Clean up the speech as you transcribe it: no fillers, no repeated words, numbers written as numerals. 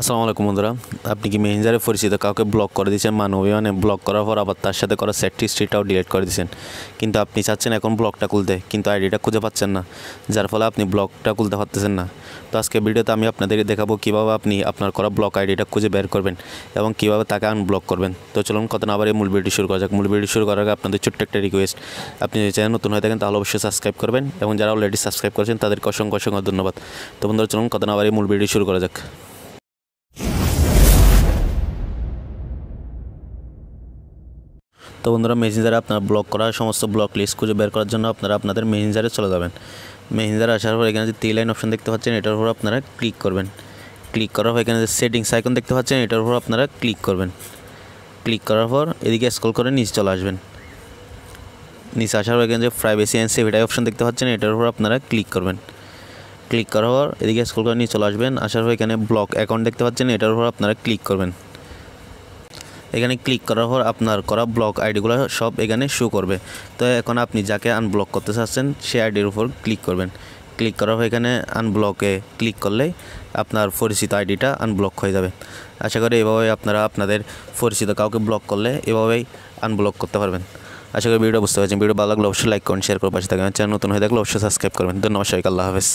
আসসালামু আলাইকুম বন্ধুরা, আপনি কি মেসেঞ্জারে পরিচিত কাউকে ব্লক করে দিয়েছেন মানবীয়ভাবে? ব্লক করার পর আবার তার সাথে করা চ্যাট হিস্ট্রিটাও ডিলিট করে দিয়েছেন, কিন্তু আপনি চাচ্ছেন এখন ব্লকটা খুলতে, কিন্তু আইডিটা খুঁজে পাচ্ছেন না, যার ফলে আপনি ব্লকটা খুলতে পারতেছেন না। তো আজকে ভিডিওতে আমি আপনাদের দেখাবো কীভাবে আপনি আপনার করা ব্লক আইডিটা খুঁজে বের করবেন এবং কীভাবে তাকে আনব্লক করবেন। তো চলুন কথা না বাড়িয়ে মূল ভিডিও শুরু করা যাক। মূল ভিডিও শুরু করার আগে আপনাদের ছোট্ট একটা রিকোয়েস্ট, আপনি যদি চ্যানেল নতুন হয়ে থাকেন তাহলে অবশ্যই সাবস্ক্রাইব করবেন এবং যারা অলরেডি সাবস্ক্রাইব করেছেন তাদেরকে অসংখ্য অসংখ্য ধন্যবাদ। তো বন্ধুরা চলুন কথা না বাড়িয়ে মূল ভিডিও শুরু করা যাক। তো বন্ধুরা, মেসেঞ্জারে আপনার ব্লক করা সমস্ত ব্লক লিস্ট খুঁজে বের করার জন্য আপনারা আপনাদের মেসেঞ্জারে চলে যাবেন। মেসেঞ্জারে আসার পর এখানে যে 3 লাইন অপশন দেখতে পাচ্ছেন, এটার উপর আপনারা ক্লিক করবেন। ক্লিক করার পর এখানে যে সেটিংস আইকন দেখতে পাচ্ছেন, এটার উপর আপনারা ক্লিক করবেন। ক্লিক করার পর এদিকে স্ক্রল করে নিচে চলে আসবেন। নিচে আসার পর এখানে যে প্রাইভেসি অ্যান্ড সেভিটি অপশন দেখতে পাচ্ছেন, এটার উপর আপনারা ক্লিক করবেন। ক্লিক করার পর এদিকে স্ক্রল করে নিচে চলে আসবেন। আসার পর এখানে ব্লক অ্যাকাউন্ট দেখতে পাচ্ছেন, এটার উপর আপনারা ক্লিক করবেন। এখানে ক্লিক করার পর আপনার করা ব্লক আইডিগুলো সব এখানে শো করবে। তো এখন আপনি যাকে আনব্লক করতে চাচ্ছেন সে আইডির উপর ক্লিক করবেন। ক্লিক করার পর এখানে আনব্লকে ক্লিক করলে আপনার পরিচিত আইডিটা আনব্লক হয়ে যাবে। আশা করি এভাবে আপনারা আপনাদের পরিচিত কাউকে ব্লক করলে এভাবেই আনব্লক করতে পারবেন। আশা করি ভিডিও বুঝতে পারছেন। ভিডিও ভালো লাগলে অবশ্যই লাইক করুন, শেয়ার করে পাশে থাকবেন। চ্যানেল নতুন হয়ে থাকলে অবশ্যই সাবস্ক্রাইব করবেন। ধন্যবাদ সবাইকে। আল্লাহ হাফেজ।